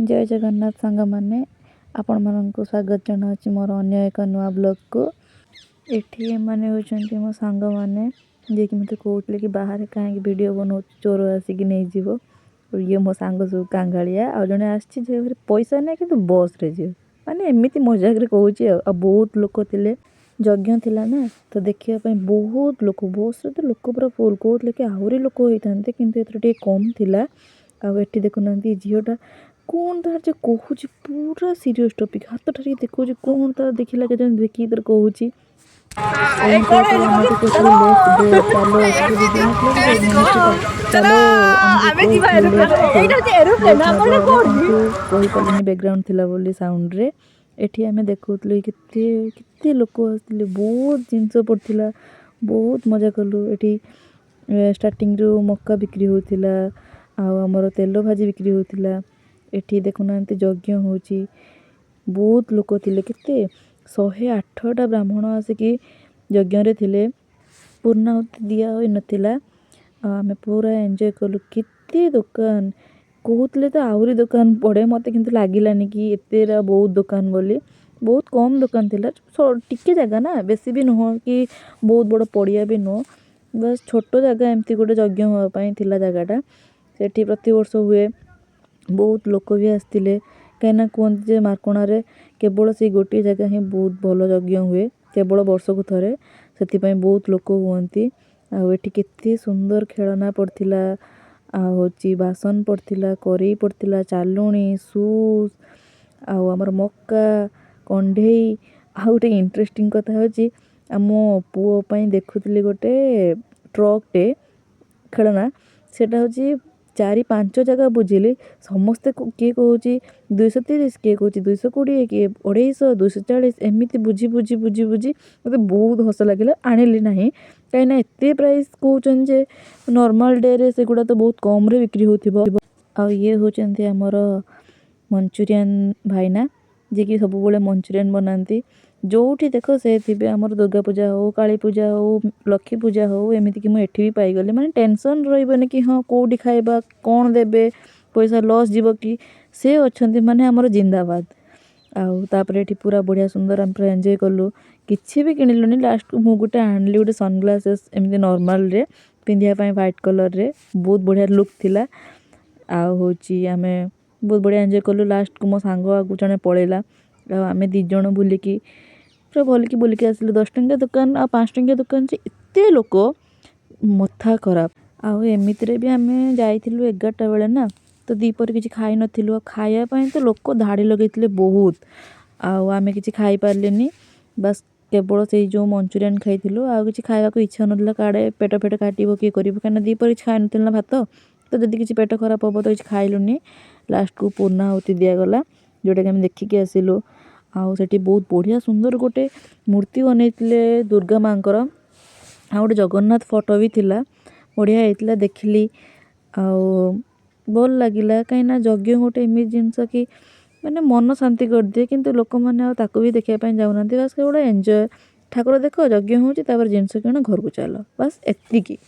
जय जगन्नाथ सांग मैंने आपण मानक स्वागत जनावि मोर अन्य एक नुआ ब्लॉग को। एठी माने होचंती मो सांग माने जे कि मते कहउतले कि बाहर कहीं वीडियो बनो चोर आसिक नहीं जीवो। और ये मो सांग सब कांगालिया आ जने आछि जे पैसा नै कि बस रे जे माने एमिति मजाक रे कहउची आ बहुत लोक थिले यज्ञ थिला ना तो देखिया पई बहुत लोक बस रे तो लोक पूरा फुल कहउतले कि आहुरी लोक होइतांते किंतु एथरे टे कम थिला। आ एठी देखुनांती झियोटा कौन तार जे कहूची पूरा सीरियस टॉपिक हाथ ठारी देखौची कौन तार देखिला के जन देखि तर कहूची चलो कही पालिनी बैकग्राउंड थिला बोली साउंड रे। एठी आमे देखौतले केते केते लोक आस्तिले बहुत जिंस पड़थिला बहुत मजा कलु। एठी स्टार्टिंग रो मक्का बिक्री होतिला आ हमर तेलो भाजी बिक्री होतिला। एठी देखुनांती यज्ञ होची बहुत लोक थिले केते 108टा ब्राह्मण आसिकी यज्ञ रे थिले पूर्णाहुति दिया होई नथिला। आमे पूरा एन्जॉय कलु केते दुकान कहउतले तो आउरी दुकान पड़े मते किंतु लागिलानी कि एतेरा बहुत दुकान बोली बहुत कम दुकान थिला टिके जगह ना बेसी भी नुह कि बहुत बड़ पड़िया भी नुह बस छोटो जगह एमती गोटे यज्ञ होवा पई थिला जगहटा सेठी प्रति वर्ष हुए। बहुत लोक भी आसतिले कहीं कहते जे मार्कोणारे केवल से गोटे जगह ही बहुत भल यज्ञ हुए केवल वर्ष को थरे से बहुत लोक हुअंती। आठी केते सुंदर खेलना पड़थिला आची बासन पड़थिला करेई पड़थिला चालुणी सूज आमर मक्का कंढेई आ गोटे इंटरेस्टिंग कथा होची आम पुओ पई देखुतली गोटे ट्रक टे खेलना सेटा होची 4-5 जगह बुझिली समस्ते किए कहूची 230 किए कहूची 220 किए 250 240 एमिति बुझी बुझी बुझी बुझी मते बहुत हस लगिला आनिली नाही कहीं एते प्राइस कहउचन जे नॉर्मल डे रे सेगुडा तो बहुत कम रे बिक्री होथिबो। आ ये होचंती हमर मंचूरियन भाईना जे कि सब बोले मंचूरियन बनाती जोठी देखो से थिबे हमर दुर्गा पूजा हो काली पूजा हो लक्ष्मी पूजा हो एमिति कि मु एठी भी पाई गले माने टेंशन रहइबने कि हां कोडी खाइबा कोन देबे पैसा लॉस जीवो कि से अछंती माने हमर जिंदाबाद। आउ तापरे एठी पूरा बढ़िया सुंदर हम एन्जॉय कलु किछि भी किनिलुनी लास्ट मु गुटे आनली गुटे सनग्लासेस एमिति नॉर्मल रे पिंधिया पई व्हाइट कलर रे बहुत बढ़िया लुक थिला। आउ होची आमे बहुत बढ़िया एन्जॉय कलु लास्ट को मो सांग आगु जने पळेला आमे दी जण बुलिकी पूरा भलिकी बुलिकी आसिले 10 टंकिया दुकान आ 5 टंकिया दुकान से एते लोक मथा खराब। आउ एमितिरे भी आमे जाइथिलु 11टा बेले ना तो दीपर किछि खाइ नथिलु खाया पई तो लोक धाड़ी लगैतिले बहुत आउ आमे किछि खाइ पारलेनी बस केवल से जो मंचूरियन खाइथिलु आ किछि खाइबा को इच्छा नथला काडे पेट फेट काटिबो की करिबो काना दीपर किछि खाइ नथिल ना भात तो जदि किछि पेट खराब होबो तो किछि खाइलुनी लास्ट को पूर्णाहुति दिया गला जोटा कि हम देखि के आसिलु। आउ सेठी बहुत बढ़िया सुंदर गोटे मूर्ति बनैतिले दुर्गा मांकर आ गोटे जगन्नाथ फोटो भी थिला बढ़िया हेतिला देखिली आउ भल लागिला कहीं ना यज्ञ गोटे एमि जिनस कि माने मन शांति कर दिए किंतु लोक माने आ ताको भी देखिया पई जाउनांती बस गोटे एन्जॉय ठाकुर देख यज्ञ होची तापर जिनस किण घर को चलो बस एतिकी।